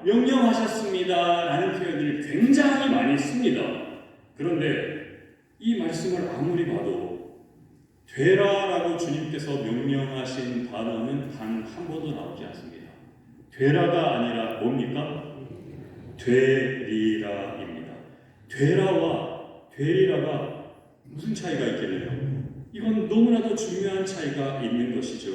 명령하셨습니다 라는 표현을 굉장히 많이 씁니다. 그런데 이 말씀을 아무리 봐도 되라라고 주님께서 명령하신 단어는 단 한 번도 나오지 않습니다. 되라가 아니라 뭡니까? 되리라입니다. 되라와 되리라가 무슨 차이가 있겠느냐? 이건 너무나도 중요한 차이가 있는 것이죠.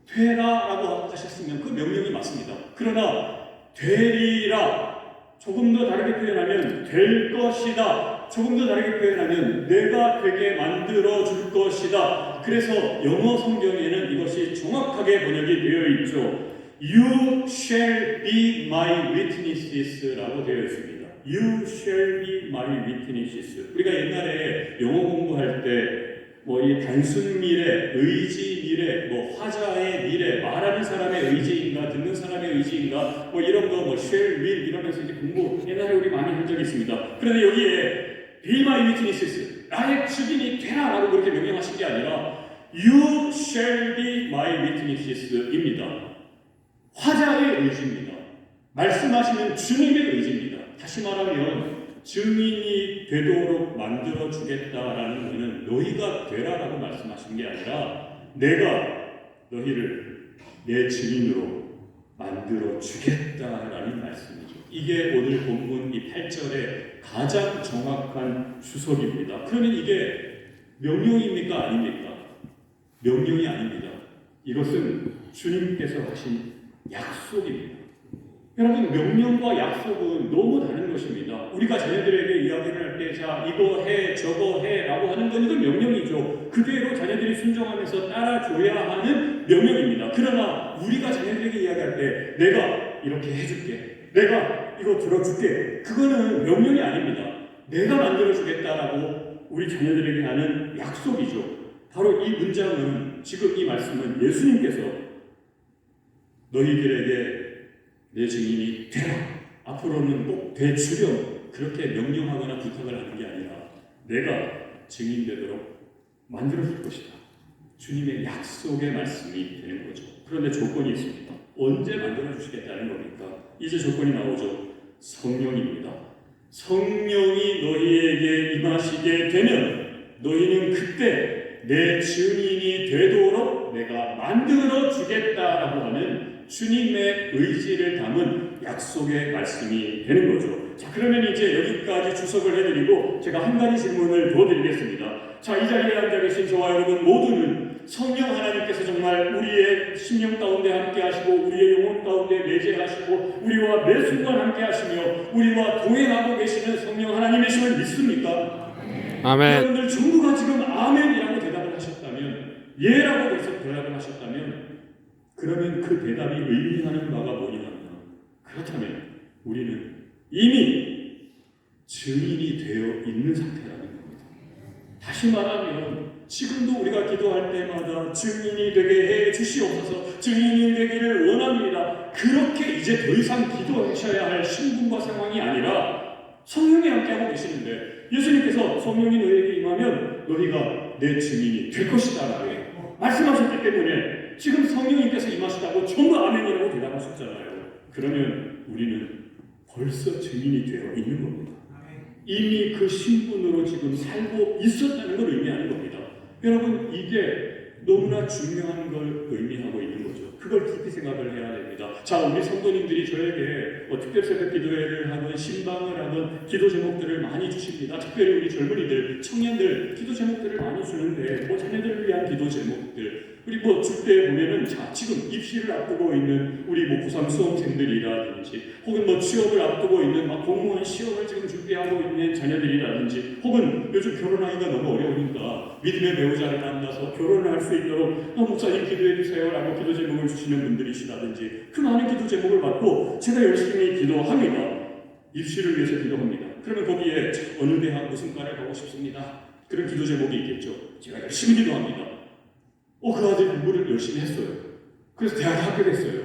되라라고 하셨으면 그 명령이 맞습니다. 그러나 되리라, 조금 더 다르게 표현하면 될 것이다, 조금 더 다르게 표현하면 내가 되게 만들어 줄 것이다. 그래서 영어 성경에는 이것이 정확하게 번역이 되어 있죠. You shall be my witnesses 라고 되어 있습니다. You shall be my witnesses. 우리가 옛날에 영어 공부할 때 이 단순 미래, 의지 미래, 화자의 미래, 말하는 사람의 의지인가, 듣는 사람의 의지인가, 이런 거, shall, will 이러면서 이제 공부 옛날에 우리 많이 한 적이 있습니다. 그런데 여기에 be my witnesses, 나의 증인이 되라라고 그렇게 명령하신 게 아니라 you shall be my witnesses입니다. 화자의 의지입니다. 말씀하시는 주님의 의지입니다. 다시 말하면 증인이 되도록 만들어 주겠다라는 것은 너희가 되라라고 말씀하신 게 아니라 내가 너희를 내 증인으로 만들어 주겠다라는 말씀이죠. 이게 오늘 본문 이 8절의 가장 정확한 주석입니다. 그러면 이게 명령입니까? 아닙니까? 명령이 아닙니다. 이것은 주님께서 하신 약속입니다. 여러분, 명령과 약속은 너무 다른 것입니다. 우리가 자녀들에게 이야기를 할 때 자, 이거 해, 저거 해 라고 하는 건 이건 명령이죠. 그대로 자녀들이 순종하면서 따라줘야 하는 명령입니다. 그러나 우리가 자녀들에게 이야기할 때 내가 이렇게 해줄게, 내가 이거 들어줄게, 그거는 명령이 아닙니다. 내가 만들어주겠다라고 우리 자녀들에게 하는 약속이죠. 바로 이 문장은, 지금 이 말씀은 예수님께서 너희들에게 내 증인이 되라, 앞으로는 꼭 되주렴, 그렇게 명령하거나 부탁을 하는 게 아니라 내가 증인되도록 만들어줄 것이다, 주님의 약속의 말씀이 되는 거죠. 그런데 조건이 있습니다. 언제 만들어주시겠다는 겁니까? 이제 조건이 나오죠. 성령입니다. 성령이 너희에게 임하시게 되면 너희는 그때 내 증인이 되도록 내가 만들어 주겠다라고 하는 주님의 의지를 담은 약속의 말씀이 되는 거죠. 자, 그러면 이제 여기까지 주석을 해드리고 제가 한 가지 질문을 더 드리겠습니다. 자, 이 자리에 앉아 계신 저와 여러분 모두는 성령 하나님께서 정말 우리의 심령 가운데 함께 하시고 우리의 영혼 가운데 내재하시고 우리와 매 순간 함께 하시며 우리와 동행하고 계시는 성령 하나님이심을 믿습니까? 아멘. 여러분들 전부가 지금 아멘이라고 대답을 하셨다면, 예라고 대답을 하셨다면, 그러면 그 대답이 의미하는 바가 뭐냐? 그렇다면 우리는 이미 증인이 되어 있는 상태라는 겁니다. 다시 말하면 지금도 우리가 기도할 때마다 증인이 되게 해 주시옵소서, 증인이 되기를 원합니다, 그렇게 이제 더 이상 기도하셔야 할 신분과 상황이 아니라 성령이 함께하고 계시는데, 예수님께서 성령이 너희에게 임하면 너희가 내 증인이 될 것이다 라고 말씀하셨기 때문에 지금 성령님께서 임하시다고 전부 아멘이라고 대답하셨잖아요. 그러면 우리는 벌써 증인이 되어 있는 겁니다. 이미 그 신분으로 지금 살고 있었다는 걸 의미하는 겁니다. 여러분, 이게 너무나 중요한 걸 의미하고 있는 거죠. 그걸 깊이 생각을 해야 됩니다. 자, 우리 성도님들이 저에게 특별 새벽 기도회를 하든 신방을 하든 기도 제목들을 많이 주십니다. 특별히 우리 젊은이들, 청년들 기도 제목들을 많이 주는데 자녀들을 위한 기도 제목들, 우리 줄 때 보면은 자, 지금 입시를 앞두고 있는 우리 고3 수험생들이라든지 혹은 취업을 앞두고 있는 공무원 시험을 지금 준비하고 있는 자녀들이라든지 혹은 요즘 결혼하기가 너무 어려우니까 믿음의 배우자를 만나서 결혼을 할 수 있도록 목사님 기도해 주세요라고 기도 제목을 주시는 분들이시라든지 그 많은 기도 제목을 받고 제가 열심히 기도합니다. 입시를 위해서 기도합니다. 그러면 거기에 어느 대학 무슨 과를 가고 싶습니다, 그런 기도 제목이 있겠죠. 제가 열심히 기도합니다. 그 아들 공부를 열심히 했어요. 그래서 대학에 합격했어요.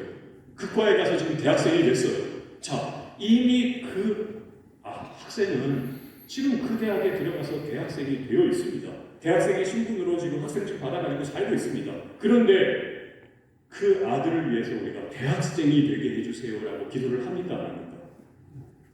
그 과에 가서 지금 대학생이 됐어요. 자, 이미 학생은 지금 그 대학에 들어가서 대학생이 되어 있습니다. 대학생의 신분으로 지금 학생증 받아가지고 살고 있습니다. 그런데 그 아들을 위해서 우리가 대학생이 되게 해주세요라고 기도를 합니까? 안 합니까?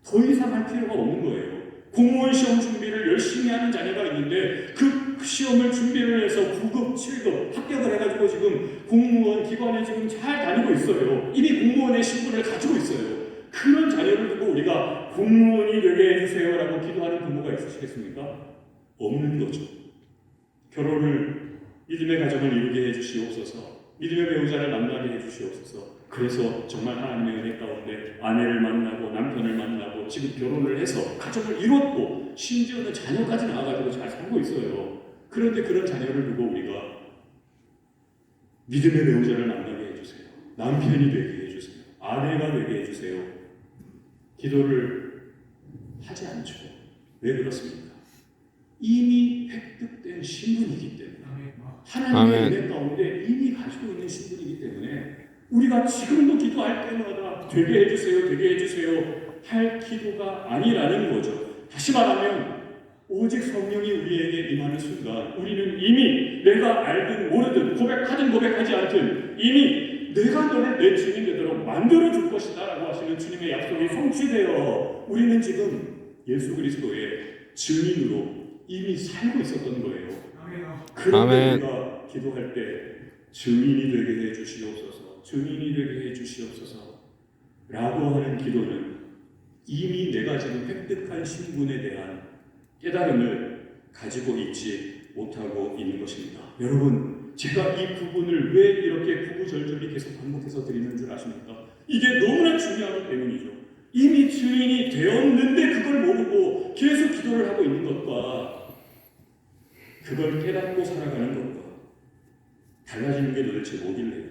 더 이상 할 필요가 없는 거예요. 공무원 시험 준비를 열심히 하는 자녀가 있는데 그 시험을 준비를 해서 9급, 7급 합격을 해가지고 지금 공무원 기관에 지금 잘 다니고 있어요. 이미 공무원의 신분을 가지고 있어요. 그런 자녀를 두고 우리가 공무원이 되게 해주세요라고 기도하는 부모가 있으시겠습니까? 없는 거죠. 결혼을 믿음의 가정을 이루게 해주시옵소서. 믿음의 배우자를 만나게 해주시옵소서. 그래서 정말 하나님의 은혜 가운데 아내를 만나고 남편을 만나고 지금 결혼을 해서 가정을 이뤘고 심지어는 자녀까지 낳아가지고 잘 살고 있어요. 그런데 그런 자녀를 두고 우리가 믿음의 배우자를 만나게 해주세요. 남편이 되게 해주세요. 아내가 되게 해주세요. 기도를 하지 않죠. 왜 그렇습니까? 이미 획득된 신분이기 때문에 하나님의 은혜 가운데 이미 가지고 있는 신분이기 때문에 우리가 지금도 기도할 때마다 되게 해주세요, 되게 해주세요 할 기도가 아니라는 거죠. 다시 말하면 오직 성령이 우리에게 임하는 순간 우리는 이미 내가 알든 모르든 고백하든 고백하지 않든 이미 내가 너를 내 주인 되도록 만들어줄 것이다 라고 하시는 주님의 약속이 성취되어 우리는 지금 예수 그리스도의 증인으로 이미 살고 있었던 거예요. 그런데 우리가 기도할 때 증인이 되게 해주시옵소서, 증인이 되게 해주시옵소서 라고 하는 기도는 이미 내가 지금 획득한 신분에 대한 깨달음을 가지고 있지 못하고 있는 것입니다. 여러분, 제가 이 부분을 왜 이렇게 구구절절히 계속 반복해서 드리는 줄 아십니까? 이게 너무나 중요하기 때문이죠. 이미 증인이 되었는데 그걸 모르고 계속 기도를 하고 있는 것과 그걸 깨닫고 살아가는 것과 달라지는 게 도대체 뭐길래요?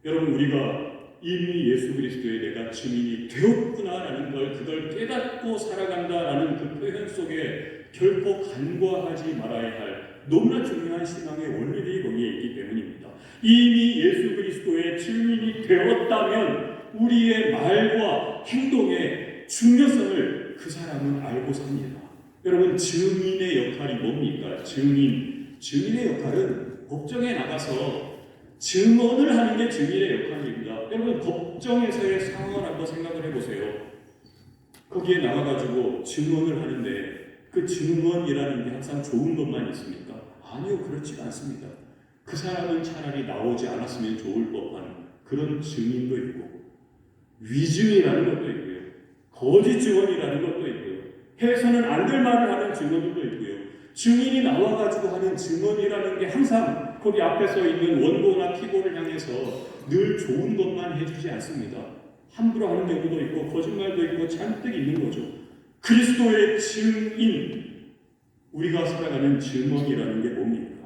여러분, 우리가 이미 예수 그리스도의 내가 증인이 되었구나라는 걸 그걸 깨닫고 살아간다라는 그 표현 속에 결코 간과하지 말아야 할 너무나 중요한 신앙의 원리들이 거기에 있기 때문입니다. 이미 예수 그리스도의 증인이 되었다면 우리의 말과 행동의 중요성을 그 사람은 알고 삽니다. 여러분, 증인의 역할이 뭡니까? 증인의 역할은 법정에 나가서 증언을 하는 게 증인의 역할입니다. 여러분, 법정에서의 상황을 한번 생각을 해보세요. 거기에 나가가지고 증언을 하는데 그 증언이라는 게 항상 좋은 것만 있습니까? 아니요, 그렇지가 않습니다. 그 사람은 차라리 나오지 않았으면 좋을 법한 그런 증인도 있고 위증이라는 것도 있고요. 거짓 증언이라는 것도 있고요. 해서는 안 될 말을 하는 증언들도 있고요. 증인이 나와가지고 하는 증언이라는 게 항상 거기 앞에 서 있는 원고나 피고를 향해서 늘 좋은 것만 해주지 않습니다. 함부로 하는 경우도 있고 거짓말도 있고 잔뜩 있는 거죠. 그리스도의 증인, 우리가 살아가는 증언이라는 게 뭡니까?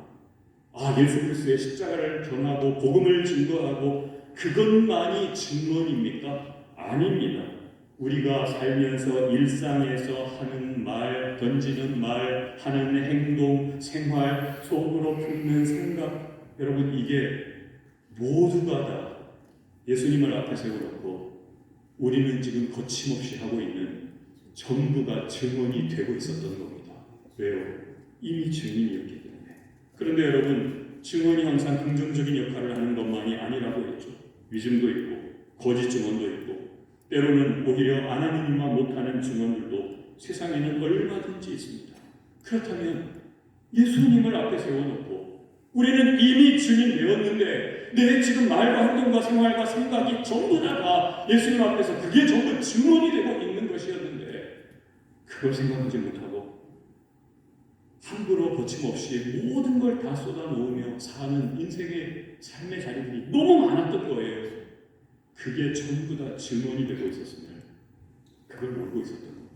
예수 그리스도의 십자가를 전하고 복음을 증거하고 그것만이 증언입니까? 아닙니다. 우리가 살면서 일상에서 하는 말, 던지는 말, 하는 행동, 생활, 속으로 품는 생각, 여러분, 이게 모두가 다 예수님을 앞에 세워놓고 우리는 지금 거침없이 하고 있는 전부가 증언이 되고 있었던 겁니다. 왜요? 이미 증인이었기 때문에. 그런데 여러분, 증언이 항상 긍정적인 역할을 하는 것만이 아니라고 했죠. 위증도 있고 거짓 증언도 있고 때로는 오히려 아나님만 못하는 증언들도 세상에는 얼마든지 있습니다. 그렇다면 예수님을 앞에 세워놓고 우리는 이미 증인되었는데 내 지금 말과 행동과 생활과 생각이 전부 다 예수님 앞에서 그게 전부 증언이 되고 있는 것이었는데 그걸 생각하지 못하고 함부로 거침없이 모든 걸 다 쏟아놓으며 사는 인생의 삶의 자리들이 너무 많았던 거예요. 그게 전부 다 증언이 되고 있었으면 그걸 모르고 있었던 겁니다.